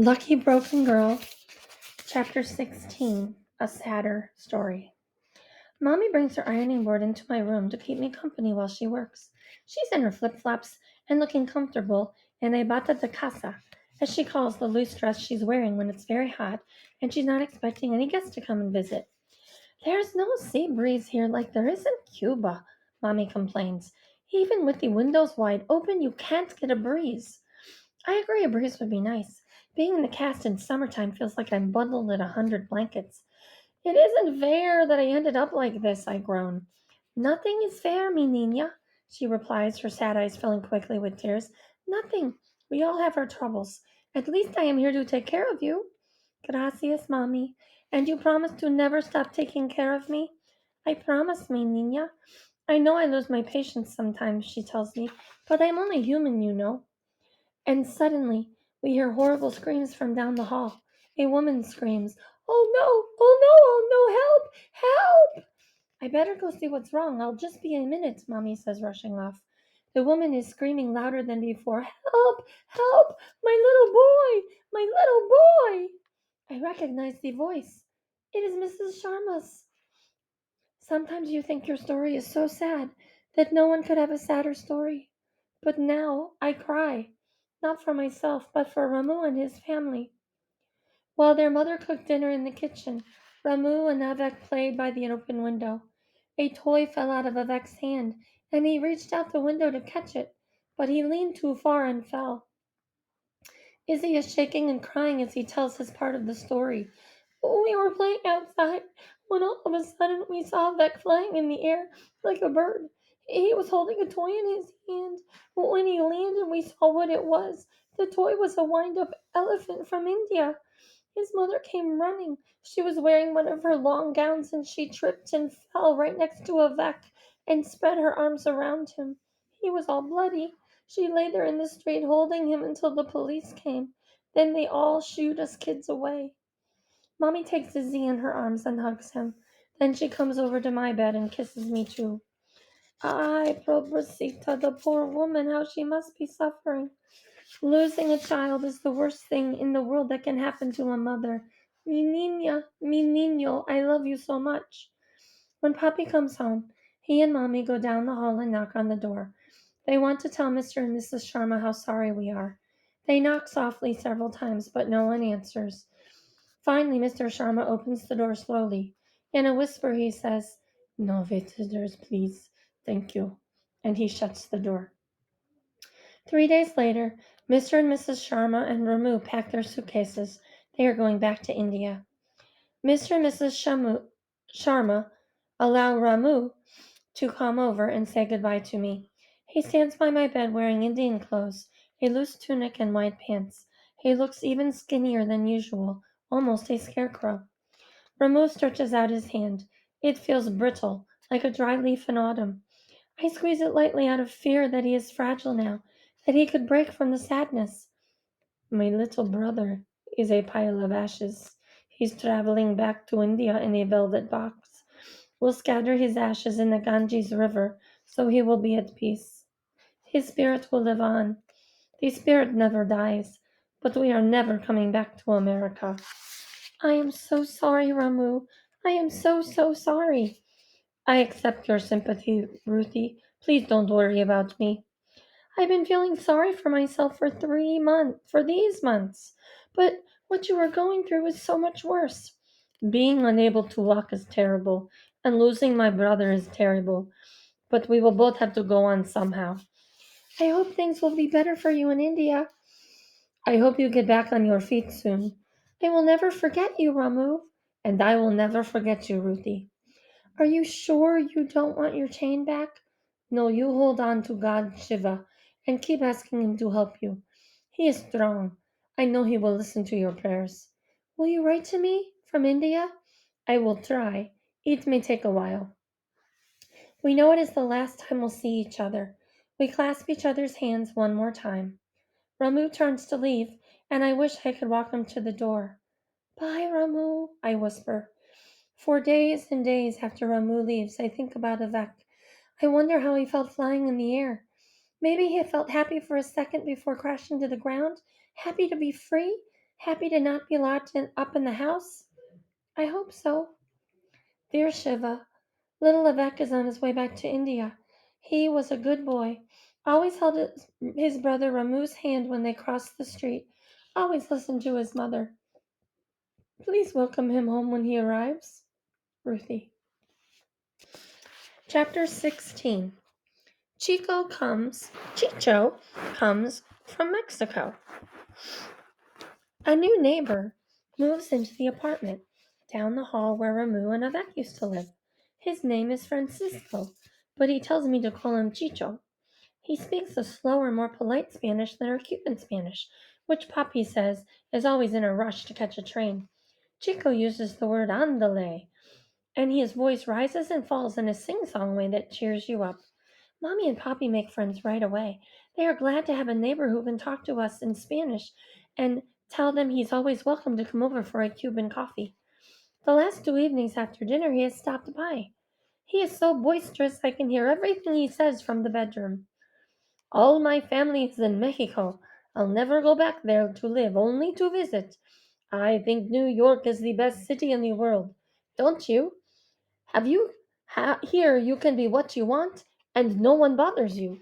Lucky Broken Girl, Chapter 16, A Sadder Story. Mommy brings her ironing board into my room to keep me company while she works. She's in her flip-flops and looking comfortable in a bata de casa, as she calls the loose dress she's wearing when it's very hot and she's not expecting any guests to come and visit. There's no sea breeze here like there is in Cuba, Mommy complains. Even with the windows wide open, you can't get a breeze. I agree a breeze would be nice. Being in the cast in summertime feels like I'm bundled in 100 blankets. It isn't fair that I ended up like this, I groan. Nothing is fair, mi niña, she replies, her sad eyes filling quickly with tears. Nothing. We all have our troubles. At least I am here to take care of you. Gracias, mommy. And you promise to never stop taking care of me? I promise, mi niña. I know I lose my patience sometimes, she tells me, but I'm only human, you know. And suddenly, we hear horrible screams from down the hall. A woman screams, "Oh no! Oh no! Oh no! Help! Help!" I better go see what's wrong. I'll just be a minute, Mommy says, rushing off. The woman is screaming louder than before. "Help! Help! My little boy! My little boy!" I recognize the voice. It is Mrs. Sharma's. Sometimes you think your story is so sad that no one could have a sadder story. But now I cry, not for myself, but for Ramu and his family. While their mother cooked dinner in the kitchen, Ramu and Avec played by the open window. A toy fell out of Avec's hand, and he reached out the window to catch it, but he leaned too far and fell. Izzy is shaking and crying as he tells his part of the story. We were playing outside when all of a sudden we saw Vec flying in the air like a bird. He was holding a toy in his hand. When he landed, we saw what it was. The toy was a wind up elephant from India. His mother came running. She was wearing one of her long gowns and she tripped and fell right next to Avec and spread her arms around him. He was all bloody. She lay there in the street holding him until the police came. Then they all shooed us kids away. Mommy takes Izzy in her arms and hugs him. Then she comes over to my bed and kisses me too. Ay, pobrecita, the poor woman, how she must be suffering. Losing a child is the worst thing in the world that can happen to a mother. Mi niña, mi niño, I love you so much. When Papi comes home, he and Mommy go down the hall and knock on the door. They want to tell Mr. and Mrs. Sharma how sorry we are. They knock softly several times, but no one answers. Finally, Mr. Sharma opens the door slowly. In a whisper, he says, "No visitors, please. Thank you." And he shuts the door. 3 days later, Mr. and Mrs. Sharma and Ramu pack their suitcases. They are going back to India. Mr. and Mrs. Sharma allow Ramu to come over and say goodbye to me. He stands by my bed wearing Indian clothes, a loose tunic and white pants. He looks even skinnier than usual, almost a scarecrow. Ramu stretches out his hand. It feels brittle, like a dry leaf in autumn. I squeeze it lightly out of fear that he is fragile now, that he could break from the sadness. My little brother is a pile of ashes. He's traveling back to India in a velvet box. We'll scatter his ashes in the Ganges River so he will be at peace. His spirit will live on. The spirit never dies, but we are never coming back to America. I am so sorry, Ramu. I am so sorry. I accept your sympathy, Ruthie. Please don't worry about me. I've been feeling sorry for myself for 3 months, for these months. But what you are going through is so much worse. Being unable to walk is terrible, and losing my brother is terrible. But we will both have to go on somehow. I hope things will be better for you in India. I hope you get back on your feet soon. I will never forget you, Ramu. And I will never forget you, Ruthie. Are you sure you don't want your chain back? No, you hold on to God Shiva and keep asking Him to help you. He is strong. I know He will listen to your prayers. Will you write to me from India? I will try. It may take a while. We know it is the last time we'll see each other. We clasp each other's hands one more time. Ramu turns to leave, and I wish I could walk him to the door. Bye, Ramu, I whisper. For days and days after Ramu leaves, I think about Avec. I wonder how he felt flying in the air. Maybe he felt happy for a second before crashing to the ground, happy to be free, Happy to not be up in the house? I hope so. Dear Shiva, little Avec is on his way back to India. He was a good boy. Always held his brother Ramu's hand when they crossed the street. Always listened to his mother. Please welcome him home when he arrives. Ruthie. Chapter 16. Chicho comes from Mexico. A new neighbor moves into the apartment down the hall where Ramu and Avec used to live. His name is Francisco, but he tells me to call him Chicho. He speaks a slower, more polite Spanish than our Cuban Spanish, which Papi says is always in a rush to catch a train. Chico uses the word andale, and his voice rises and falls in a sing-song way that cheers you up. Mommy and Papi make friends right away. They are glad to have a neighbor who can talk to us in Spanish and tell them he's always welcome to come over for a Cuban coffee. The last 2 evenings after dinner he has stopped by. He is so boisterous I can hear everything he says from the bedroom. All my family is in Mexico. I'll never go back there to live, only to visit. I think New York is the best city in the world. Don't you? Have you? Here you can be what you want, and no one bothers you.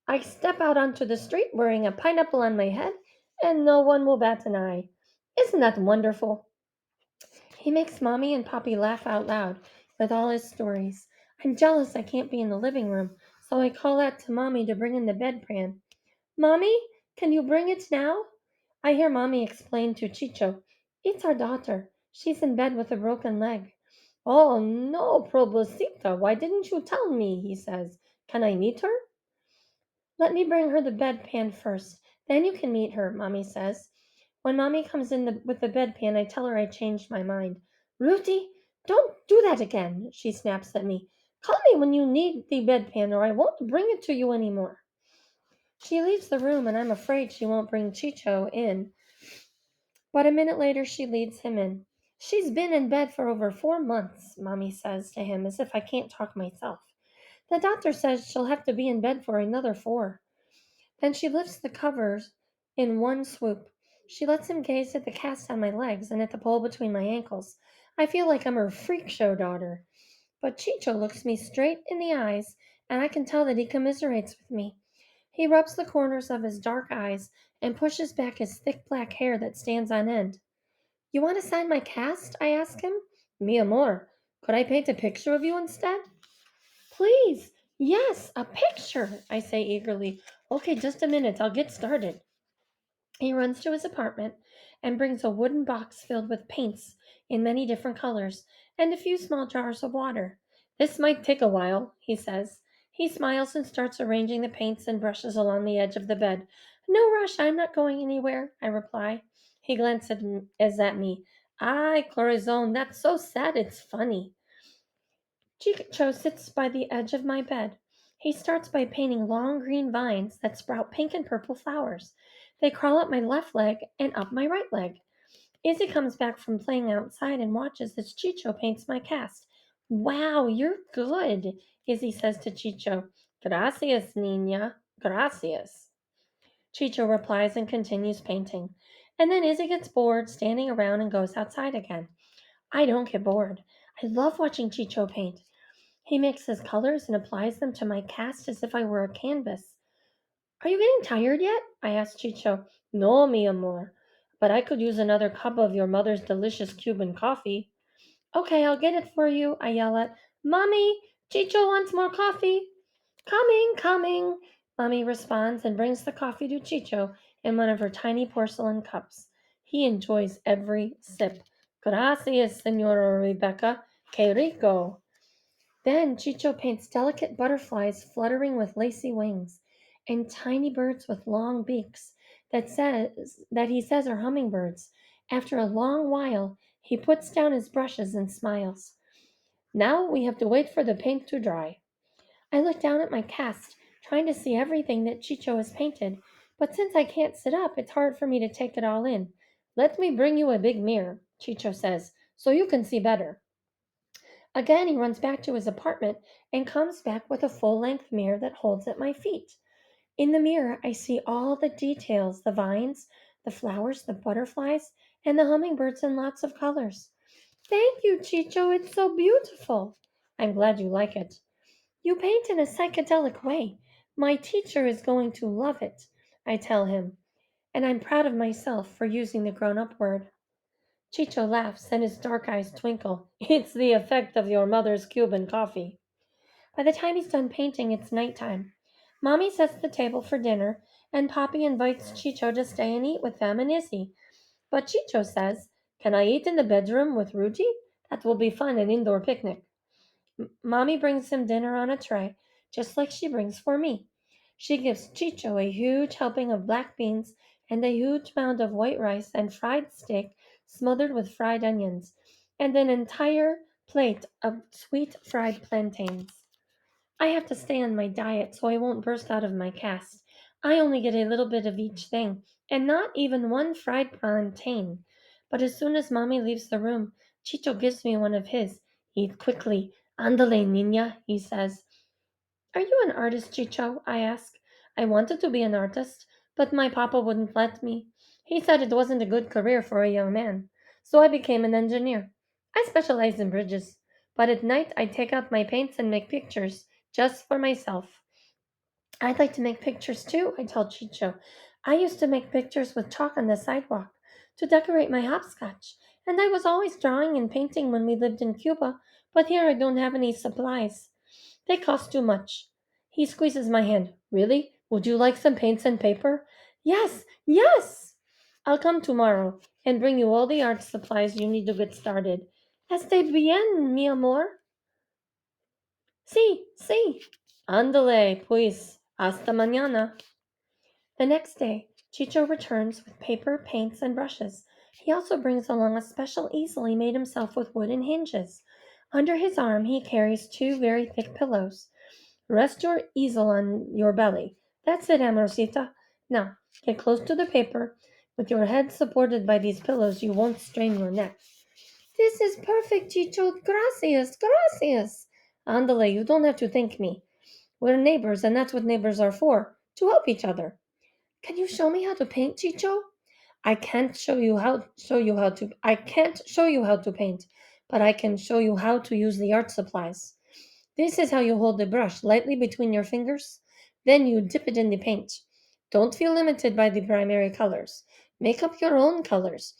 I step out onto the street wearing a pineapple on my head, and no one will bat an eye. Isn't that wonderful? He makes Mommy and Poppy laugh out loud with all his stories. I'm jealous I can't be in the living room, so I call out to Mommy to bring in the bedpan. Mommy, can you bring it now? I hear Mommy explain to Chicho. It's our daughter. She's in bed with a broken leg. Oh, no, Probosita, why didn't you tell me? He says. Can I meet her? Let me bring her the bedpan first. Then you can meet her, Mommy says. When Mommy comes in with the bedpan, I tell her I changed my mind. Ruthie, don't do that again, she snaps at me. Call me when you need the bedpan or I won't bring it to you anymore. She leaves the room and I'm afraid she won't bring Chicho in. But a minute later she leads him in. She's been in bed for over 4 months, Mommy says to him as if I can't talk myself. The doctor says she'll have to be in bed for another 4. Then she lifts the covers in one swoop. She lets him gaze at the cast on my legs and at the pole between my ankles. I feel like I'm her freak show daughter. But Chicho looks me straight in the eyes, and I can tell that he commiserates with me. He rubs the corners of his dark eyes and pushes back his thick black hair that stands on end. You want to sign my cast? I ask him. Mi amor, could I paint a picture of you instead? Please, yes, a picture, I say eagerly. Okay, just a minute, I'll get started. He runs to his apartment and brings a wooden box filled with paints in many different colors and a few small jars of water. This might take a while, he says. He smiles and starts arranging the paints and brushes along the edge of the bed. No rush, I'm not going anywhere, I reply. He glances at me. Ay, Corazon, that's so sad it's funny. Chico sits by the edge of my bed. He starts by painting long green vines that sprout pink and purple flowers. They crawl up my left leg and up my right leg. Izzy comes back from playing outside and watches as Chicho paints my cast. Wow, you're good, Izzy says to Chicho. Gracias, niña. Gracias. Chicho replies and continues painting. And then Izzy gets bored standing around and goes outside again. I don't get bored. I love watching Chicho paint. He makes his colors and applies them to my cast as if I were a canvas. Are you getting tired yet? I asked Chicho. No, mi amor, but I could use another cup of your mother's delicious Cuban coffee. Okay, I'll get it for you, I yell at. Mommy, Chicho wants more coffee. Coming, coming. Mommy responds and brings the coffee to Chicho in one of her tiny porcelain cups. He enjoys every sip. Gracias, Senora Rebecca. Que rico. Then Chicho paints delicate butterflies fluttering with lacy wings, and tiny birds with long beaks that he says are hummingbirds. After a long while, he puts down his brushes and smiles. Now we have to wait for the paint to dry. I look down at my cast, trying to see everything that Chicho has painted, but since I can't sit up, it's hard for me to take it all in. Let me bring you a big mirror, Chicho says, so you can see better. Again, he runs back to his apartment and comes back with a full length mirror that holds at my feet. In the mirror, I see all the details the vines, the flowers, the butterflies. and the hummingbirds in lots of colors. Thank you, Chicho. It's so beautiful. I'm glad you like it. You paint in a psychedelic way. My teacher is going to love it, I tell him, and I'm proud of myself for using the grown up word. Chicho laughs and his dark eyes twinkle. It's the effect of your mother's Cuban coffee. By the time he's done painting, it's nighttime. Mommy sets the table for dinner, and Poppy invites Chicho to stay and eat with them and Izzy. But Chicho says, Can I eat in the bedroom with Rudy? That will be fun, an indoor picnic. Mommy brings him dinner on a tray, just like she brings for me. She gives Chicho a huge helping of black beans and a huge mound of white rice and fried steak smothered with fried onions, and an entire plate of sweet fried plantains. I have to stay on my diet so I won't burst out of my cast. I only get a little bit of each thing, and not even one fried plantain. But as soon as Mommy leaves the room, Chicho gives me one of his. Eat quickly. Andale, niña, he says. Are you an artist, Chicho? I ask. I wanted to be an artist, but my papa wouldn't let me. He said it wasn't a good career for a young man. So I became an engineer. I specialize in bridges, but at night I take out my paints and make pictures, just for myself. I'd like to make pictures too, I tell Chicho. I used to make pictures with chalk on the sidewalk to decorate my hopscotch, and I was always drawing and painting when we lived in Cuba, but here I don't have any supplies. They cost too much. He squeezes my hand. Really? Would you like some paints and paper? Yes, yes! I'll come tomorrow and bring you all the art supplies you need to get started. Esté bien, mi amor. Sí, sí. Ándale, pues. Hasta mañana. The next day, Chicho returns with paper, paints, and brushes. He also brings along a special easel he made himself with wooden hinges. Under his arm, he carries two very thick pillows. Rest your easel on your belly. That's it, Amorcita. Now, get close to the paper. With your head supported by these pillows, you won't strain your neck. This is perfect, Chicho. Gracias, gracias. Andale, you don't have to thank me. We're neighbors, and that's what neighbors are for, to help each other. Can you show me how to paint, Chicho? I can't show you how to paint, but I can show you how to use the art supplies. This is how you hold the brush lightly between your fingers. Then you dip it in the paint. Don't feel limited by the primary colors. Make up your own colors.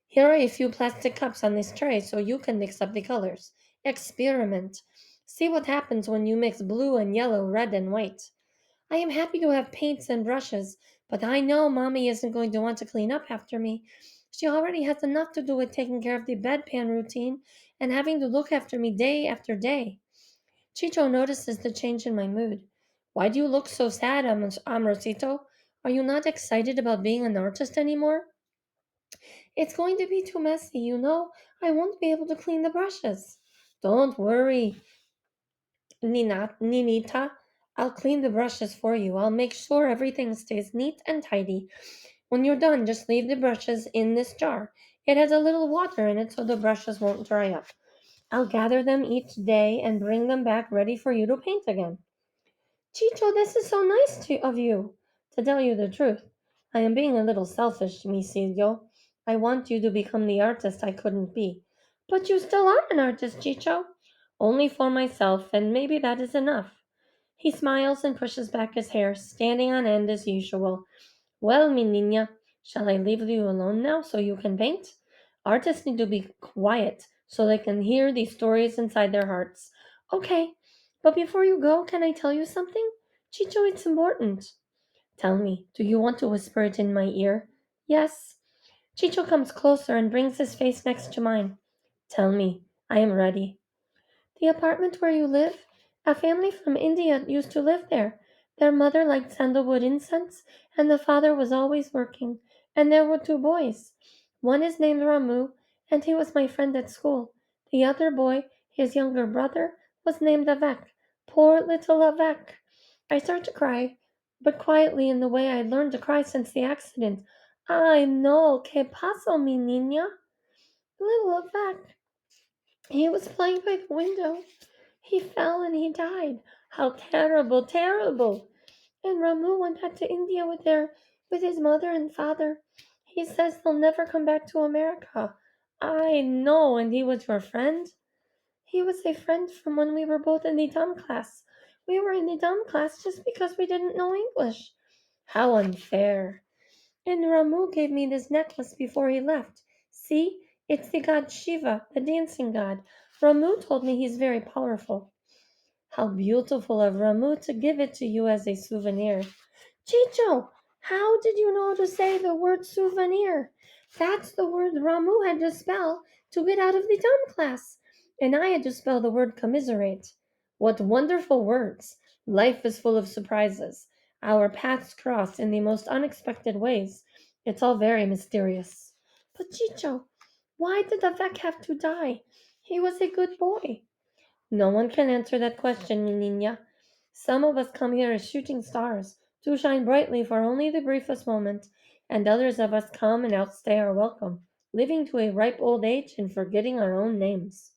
Here are a few plastic cups on this tray so you can mix up the colors. Experiment. See what happens when you mix blue and yellow, red and white. I am happy to have paints and brushes, but I know Mommy isn't going to want to clean up after me. She already has enough to do with taking care of the bedpan routine and having to look after me day after day. Chicho notices the change in my mood. Why do you look so sad, Amorcito? Are you not excited about being an artist anymore? It's going to be too messy, you know. I won't be able to clean the brushes. Don't worry, Ninita. I'll clean the brushes for you. I'll make sure everything stays neat and tidy. When you're done, just leave the brushes in this jar. It has a little water in it so the brushes won't dry up. I'll gather them each day and bring them back ready for you to paint again. Chicho, this is so nice of you. To tell you the truth, I am being a little selfish, misillo. I want you to become the artist I couldn't be. But you still are an artist, Chicho. Only for myself, and maybe that is enough. He smiles and pushes back his hair, standing on end as usual. Well, mi niña, shall I leave you alone now so you can paint? Artists need to be quiet so they can hear the stories inside their hearts. Okay, but before you go, can I tell you something? Chicho, it's important. Tell me, do you want to whisper it in my ear? Yes. Chicho comes closer and brings his face next to mine. Tell me, I am ready. The apartment where you live? A family from India used to live there. Their mother liked sandalwood incense, and the father was always working. And there were two boys. One is named Ramu, and he was my friend at school. The other boy, his younger brother, was named Avec. Poor little Avec. I start to cry, but quietly in the way I learned to cry since the accident. Ay, no, que pasó, mi niña? Little Avec. He was playing by the window. He fell and he died. How terrible, terrible! And Ramu went back to India with his mother and father. He says they'll never come back to America. I know, and he was your friend? He was a friend from when we were both in the dumb class. We were in the dumb class just because we didn't know English. How unfair. And Ramu gave me this necklace before he left. See, it's the god Shiva, the dancing god. Ramu told me he's very powerful. How beautiful of Ramu to give it to you as a souvenir. Chicho, how did you know to say the word souvenir? That's the word Ramu had to spell to get out of the dumb class. And I had to spell the word commiserate. What wonderful words! Life is full of surprises. Our paths cross in the most unexpected ways. It's all very mysterious. But Chicho, why did Avec have to die? He was a good boy. No one can answer that question, mi niña. Some of us come here as shooting stars, to shine brightly for only the briefest moment, and others of us come and outstay our welcome, living to a ripe old age and forgetting our own names.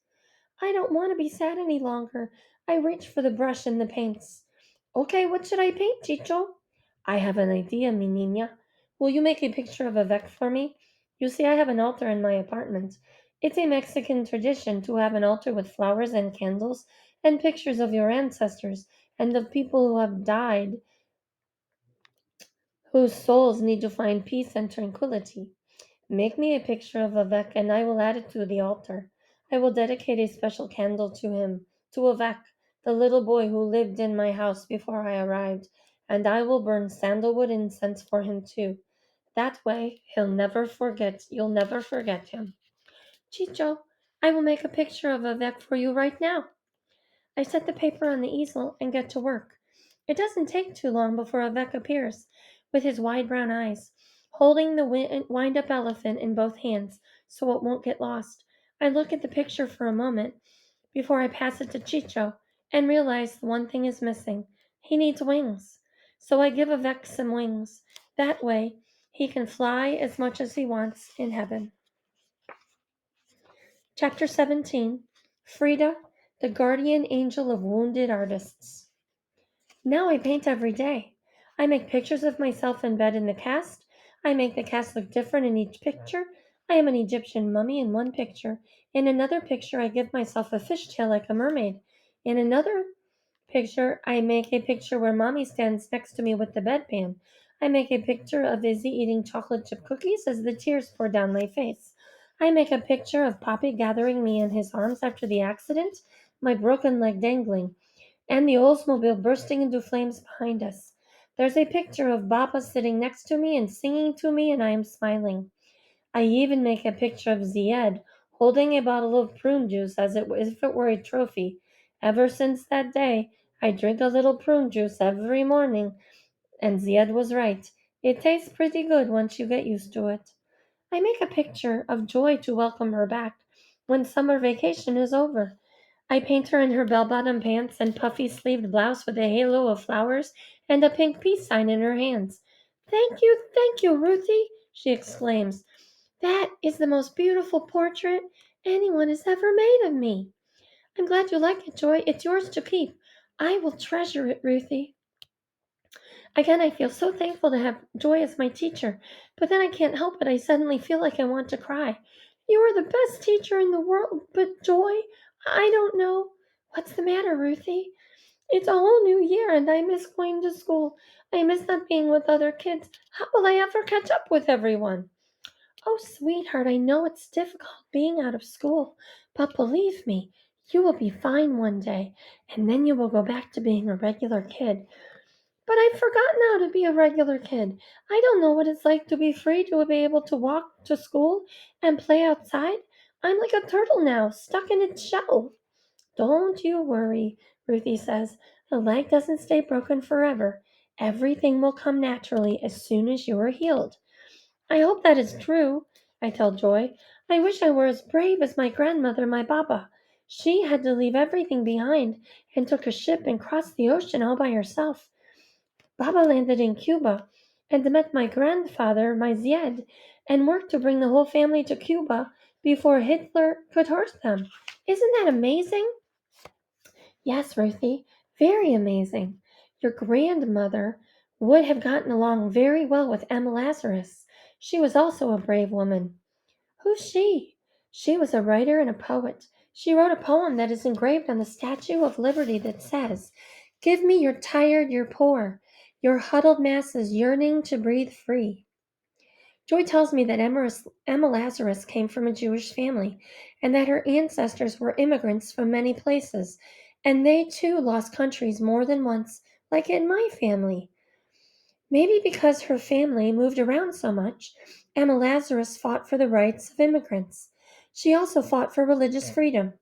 I don't want to be sad any longer. I reach for the brush and the paints. Okay, what should I paint, Chicho? I have an idea, mi niña. Will you make a picture of Avec for me? You see, I have an altar in my apartment. It's a Mexican tradition to have an altar with flowers and candles and pictures of your ancestors and of people who have died, whose souls need to find peace and tranquility. Make me a picture of Avec and I will add it to the altar. I will dedicate a special candle to him, to Avec, the little boy who lived in my house before I arrived, and I will burn sandalwood incense for him too. That way you'll never forget him. Chicho, I will make a picture of Avec for you right now. I set the paper on the easel and get to work. It doesn't take too long before Avec appears, with his wide brown eyes, holding the wind up elephant in both hands so it won't get lost. I look at the picture for a moment before I pass it to Chicho and realize the one thing is missing. He needs wings. So I give Avec some wings. That way, he can fly as much as he wants in heaven. Chapter 17 Frida, the guardian angel of wounded artists. Now I paint every day. I make pictures of myself in bed in the cast. I make the cast look different in each picture. I am an Egyptian mummy in one picture. In another picture, I give myself a fishtail like a mermaid. In another picture, I make a picture where mommy stands next to me with the bedpan. I make a picture of Izzy eating chocolate chip cookies as the tears pour down my face. I make a picture of Poppy gathering me in his arms after the accident, my broken leg dangling and the Oldsmobile bursting into flames behind us. There's a picture of Baba sitting next to me and singing to me, and I am smiling. I even make a picture of Zied holding a bottle of prune juice as if it were a trophy. Ever since that day, I drink a little prune juice every morning, and Zied was right. It tastes pretty good once you get used to it. I make a picture of Joy to welcome her back when summer vacation is over. I paint her in her bell-bottom pants and puffy-sleeved blouse with a halo of flowers and a pink peace sign in her hands. Thank you, Ruthie, she exclaims. That is the most beautiful portrait anyone has ever made of me. I'm glad you like it, Joy. It's yours to keep. I will treasure it, Ruthie. Again, I feel so thankful to have Joy as my teacher, but then I can't help it. I suddenly feel like I want to cry. You are the best teacher in the world, but Joy, I don't know. What's the matter, Ruthie? It's a whole new year and I miss going to school. I miss not being with other kids. How will I ever catch up with everyone? Oh, sweetheart, I know it's difficult being out of school, but believe me, you will be fine one day, and then you will go back to being a regular kid. But I've forgotten how to be a regular kid. I don't know what it's like to be free to be able to walk to school and play outside. I'm like a turtle now, stuck in its shell. Don't you worry, Ruthie says. The leg doesn't stay broken forever. Everything will come naturally as soon as you are healed. I hope that is true, I tell Joy. I wish I were as brave as my grandmother, my Baba. She had to leave everything behind and took a ship and crossed the ocean all by herself. Baba landed in Cuba and met my grandfather, my Zied, and worked to bring the whole family to Cuba before Hitler could hurt them. Isn't that amazing? Yes, Ruthie, very amazing. Your grandmother would have gotten along very well with Emma Lazarus. She was also a brave woman. Who's she? She was a writer and a poet. She wrote a poem that is engraved on the Statue of Liberty that says, "Give me your tired, your poor, your huddled masses yearning to breathe free." Joy tells me that Emma Lazarus came from a Jewish family and that her ancestors were immigrants from many places, and they too lost countries more than once, like in my family. Maybe because her family moved around so much, Emma Lazarus fought for the rights of immigrants. She also fought for religious freedom.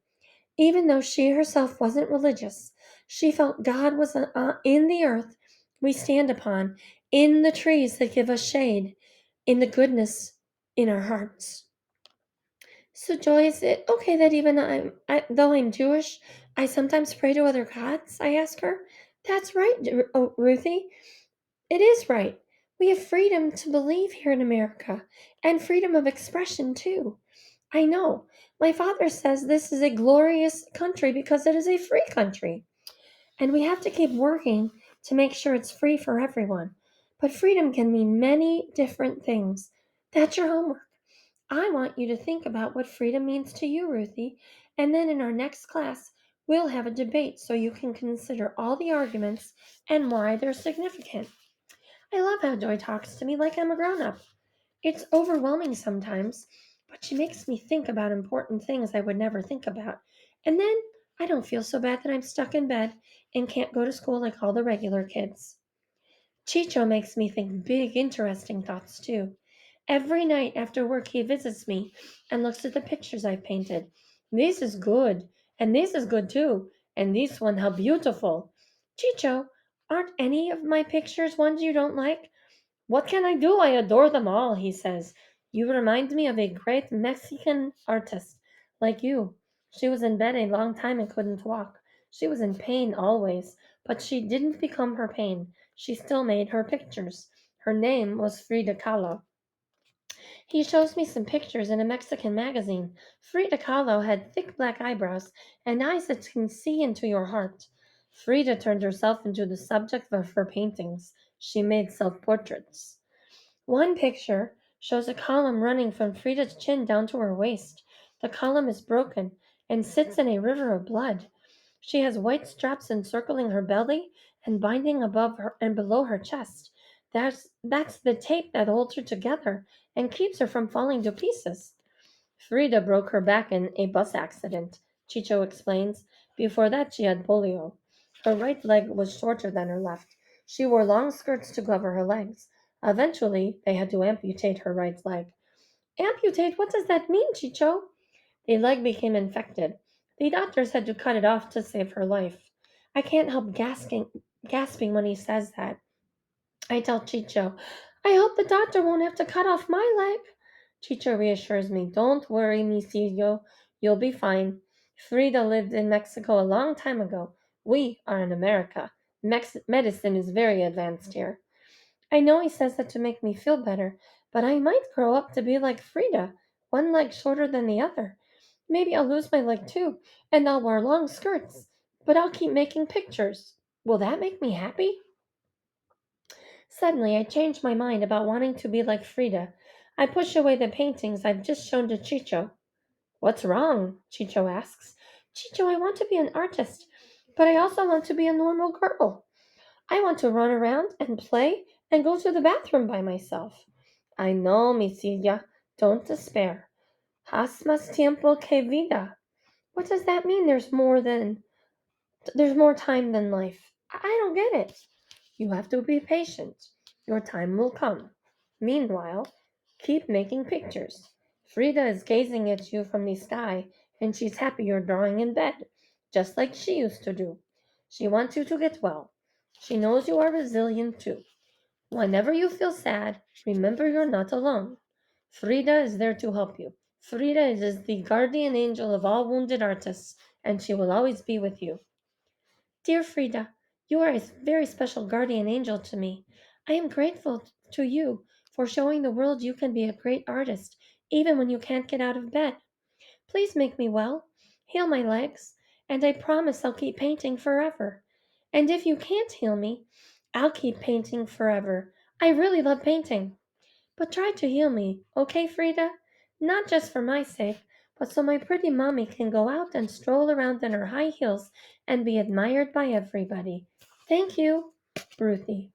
Even though she herself wasn't religious, she felt God was in the earth we stand upon, in the trees that give us shade, in the goodness in our hearts. So, Joy, is it okay that even though I'm Jewish, I sometimes pray to other gods? I ask her. That's right, Ruthie. It is right. We have freedom to believe here in America, and freedom of expression, too. I know. My father says this is a glorious country because it is a free country, and we have to keep working to make sure it's free for everyone. But freedom can mean many different things. That's your homework. I want you to think about what freedom means to you, Ruthie, and then in our next class, we'll have a debate so you can consider all the arguments and why they're significant. I love how Joy talks to me like I'm a grown up. It's overwhelming sometimes, but she makes me think about important things I would never think about. And then I don't feel so bad that I'm stuck in bed and can't go to school like all the regular kids. Chicho makes me think big, interesting thoughts too. Every night after work, he visits me and looks at the pictures I've painted. This is good, and this is good too, and this one, how beautiful. Chicho, aren't any of my pictures ones you don't like? What can I do? I adore them all, he says. You remind me of a great Mexican artist like you. She was in bed a long time and couldn't walk. She was in pain always, but she didn't become her pain. She still made her pictures. Her name was Frida Kahlo. He shows me some pictures in a Mexican magazine. Frida Kahlo had thick black eyebrows and eyes that can see into your heart. Frida turned herself into the subject of her paintings. She made self portraits. One picture shows a column running from Frida's chin down to her waist. The column is broken and sits in a river of blood. She has white straps encircling her belly and binding above her and below her chest. That's the tape that holds her together and keeps her from falling to pieces. Frida broke her back in a bus accident, Chicho explains. Before that, she had polio. Her right leg was shorter than her left. She wore long skirts to cover her legs. Eventually, they had to amputate her right leg. Amputate? What does that mean, Chicho? The leg became infected. The doctors had to cut it off to save her life. I can't help gasping when he says that. I tell Chicho, I hope the doctor won't have to cut off my leg. Chicho reassures me, don't worry, Misillo. You'll be fine. Frida lived in Mexico a long time ago. We are in America. Medicine is very advanced here. I know he says that to make me feel better, but I might grow up to be like Frida, one leg shorter than the other. Maybe I'll lose my leg too, and I'll wear long skirts, but I'll keep making pictures. Will that make me happy? Suddenly, I change my mind about wanting to be like Frida. I push away the paintings I've just shown to Chicho. What's wrong? Chicho asks. Chicho, I want to be an artist, but I also want to be a normal girl. I want to run around and play and go to the bathroom by myself. I know, mi Silvia. Don't despair. Has más tiempo que vida. What does that mean? There's more time than life. I don't get it. You have to be patient. Your time will come. Meanwhile, keep making pictures. Frida is gazing at you from the sky, and she's happy you're drawing in bed, just like she used to do. She wants you to get well. She knows you are resilient too. Whenever you feel sad, remember you're not alone. Frida is there to help you. Frida is the guardian angel of all wounded artists, and she will always be with you. Dear Frida, you are a very special guardian angel to me. I am grateful to you for showing the world you can be a great artist, even when you can't get out of bed. Please make me well, heal my legs, and I promise I'll keep painting forever. And if you can't heal me, I'll keep painting forever. I really love painting. But try to heal me, okay, Frida? Not just for my sake, but so my pretty mommy can go out and stroll around in her high heels and be admired by everybody. Thank you, Ruthie.